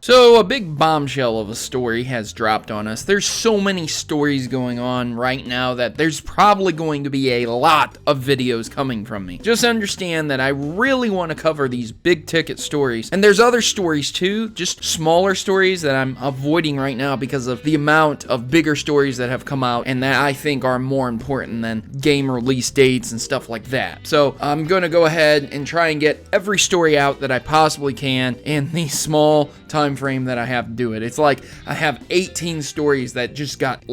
So a big bombshell of a story has dropped on us. There's so many stories going on right now that there's probably going to be a lot of videos coming from me. Just understand that I really want to cover these big ticket stories. And there's other stories too, just smaller stories that I'm avoiding right now because of the amount of bigger stories that have come out and that I think are more important than game release dates and stuff like that. So I'm going to go ahead and try and get every story out that I possibly can in the small time frame that I have to do it. It's like I have 18 stories that just got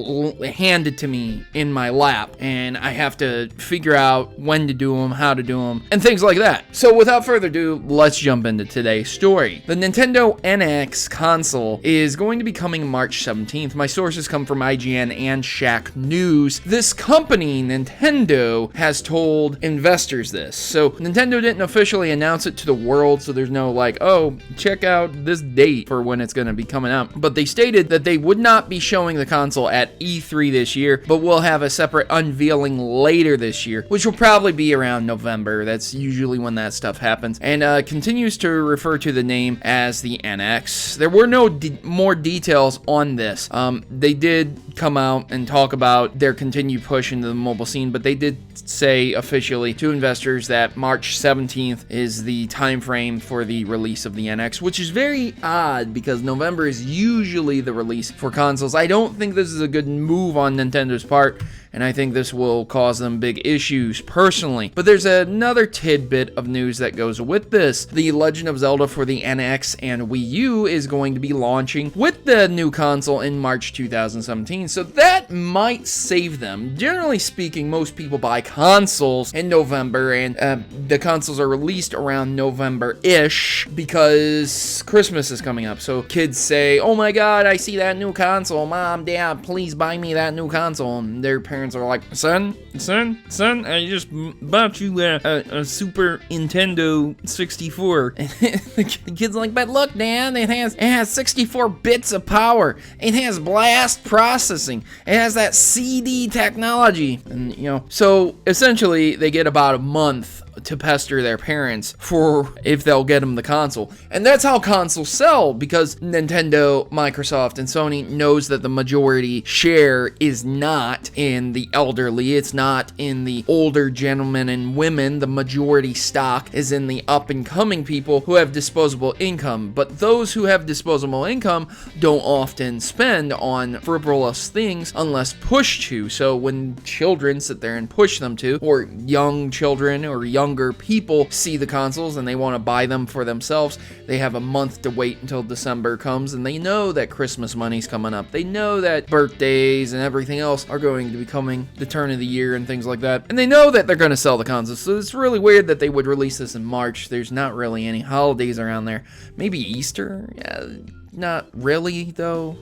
handed to me in my lap, and I have to figure out when to do them, how to do them, and things like that. So without further ado, let's jump into today's story. The Nintendo NX console is going to be coming March 17th. My sources come from IGN and Shack News. This company, Nintendo, has told investors this. So Nintendo didn't officially announce it to the world, so there's no like, oh, check out this date for when it's going to be coming out. But they stated that they would not be showing the console at E3 this year, but will have a separate unveiling later this year, which will probably be around November. That's usually when that stuff happens. And continues to refer to the name as the NX. There were no more details on this. They did come out and talk about their continued push into the mobile scene, but they did say officially to investors that March 17th is the time frame for the release of the NX, which is very odd because November is usually the release for consoles. I don't think this is a good move on Nintendo's part, and I think this will cause them big issues personally. But there's another tidbit of news that goes with this. The Legend of Zelda for the NX and Wii U is going to be launching with the new console in March 2017, so that might save them. Generally speaking, most people buy consoles in November, and the consoles are released around November-ish because Christmas is coming up. So kids say, oh my god, I see that new console. Mom, Dad, please buy me that new console. And their parents are like, son, I just bought you a Super Nintendo 64. And the kid's like, but look, Dad, it has 64 bits of power. It has blast processing. It has that CD technology. And, you know, so essentially they get about a month to pester their parents for if they'll get them the console. And that's how consoles sell, because Nintendo, Microsoft, and Sony knows that the majority share is not in the elderly. It's not in the older gentlemen and women. The majority stock is in the up-and-coming people who have disposable income. But those who have disposable income don't often spend on frivolous things unless pushed to. So when children sit there and push them to, or young children or younger people see the consoles and they want to buy them for themselves, they have a month to wait until December comes, and they know that Christmas money's coming up. They know that birthdays and everything else are going to be coming, the turn of the year and things like that, and they know that they're going to sell the consoles. So it's really weird that they would release this in March. There's not really any holidays around there. Maybe Easter? Yeah, not really, though.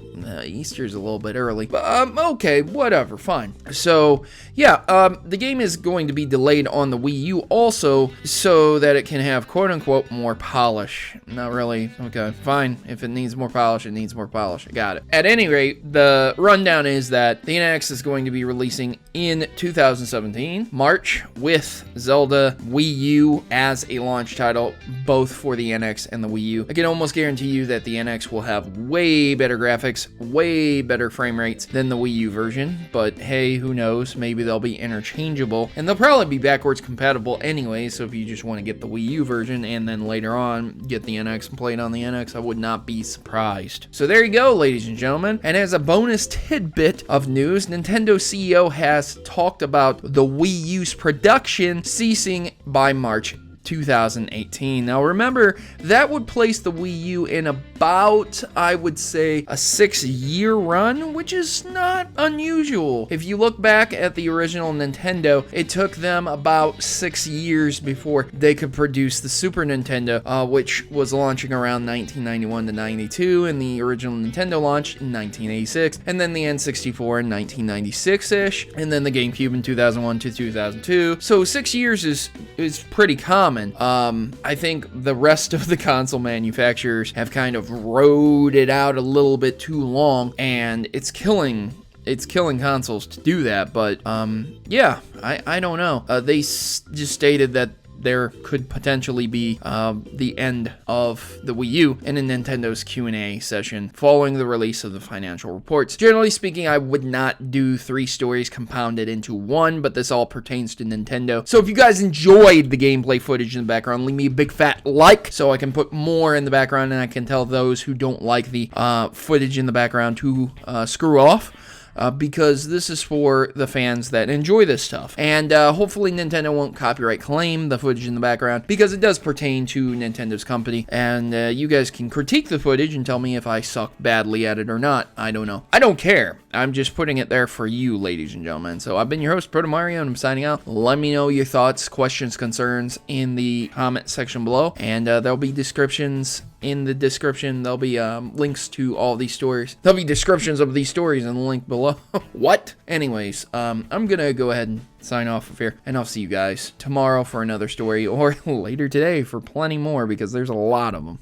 Easter's a little bit early. But, okay, whatever, fine. So, yeah, the game is going to be delayed on the Wii U also so that it can have, quote-unquote, more polish. Not really. Okay, fine. If it needs more polish, it needs more polish. I got it. At any rate, the rundown is that the NX is going to be releasing in 2017, March, with Zelda Wii U as a launch title, both for the NX and the Wii U. I can almost guarantee you that the NX will have way better graphics, way better frame rates than the Wii U version, but hey, who knows? Maybe they'll be interchangeable, and they'll probably be backwards compatible anyway, so if you just want to get the Wii U version and then later on get the NX and play it on the NX, I would not be surprised. So there you go, ladies and gentlemen, and as a bonus tidbit of news, Nintendo CEO has talked about the Wii U's production ceasing by March 2018. Now remember, that would place the Wii U in about, I would say, a 6-year run, which is not unusual. If you look back at the original Nintendo, it took them about 6 years before they could produce the Super Nintendo, which was launching around 1991 to 92, and the original Nintendo launched in 1986, and then the N64 in 1996-ish, and then the GameCube in 2001 to 2002. So 6 years is pretty common. I think the rest of the console manufacturers have kind of rode it out a little bit too long, and it's killing consoles to do that. But yeah, I don't know. They just stated that there could potentially be the end of the Wii U in a Nintendo's Q&A session following the release of the financial reports. Generally speaking, I would not do 3 stories compounded into one, but this all pertains to Nintendo. So if you guys enjoyed the gameplay footage in the background, leave me a big fat like so I can put more in the background and I can tell those who don't like the footage in the background to screw off. Because this is for the fans that enjoy this stuff. And hopefully Nintendo won't copyright claim the footage in the background, because it does pertain to Nintendo's company. And you guys can critique the footage and tell me if I suck badly at it or not. I don't know. I don't care. I'm just putting it there for you, ladies and gentlemen. So I've been your host, Protomario, and I'm signing out. Let me know your thoughts, questions, concerns in the comment section below. And there'll be descriptions in the description. There'll be links to all these stories. There'll be descriptions of these stories in the link below. What? Anyways, I'm gonna go ahead and sign off of here, and I'll see you guys tomorrow for another story, or later today for plenty more, because there's a lot of them.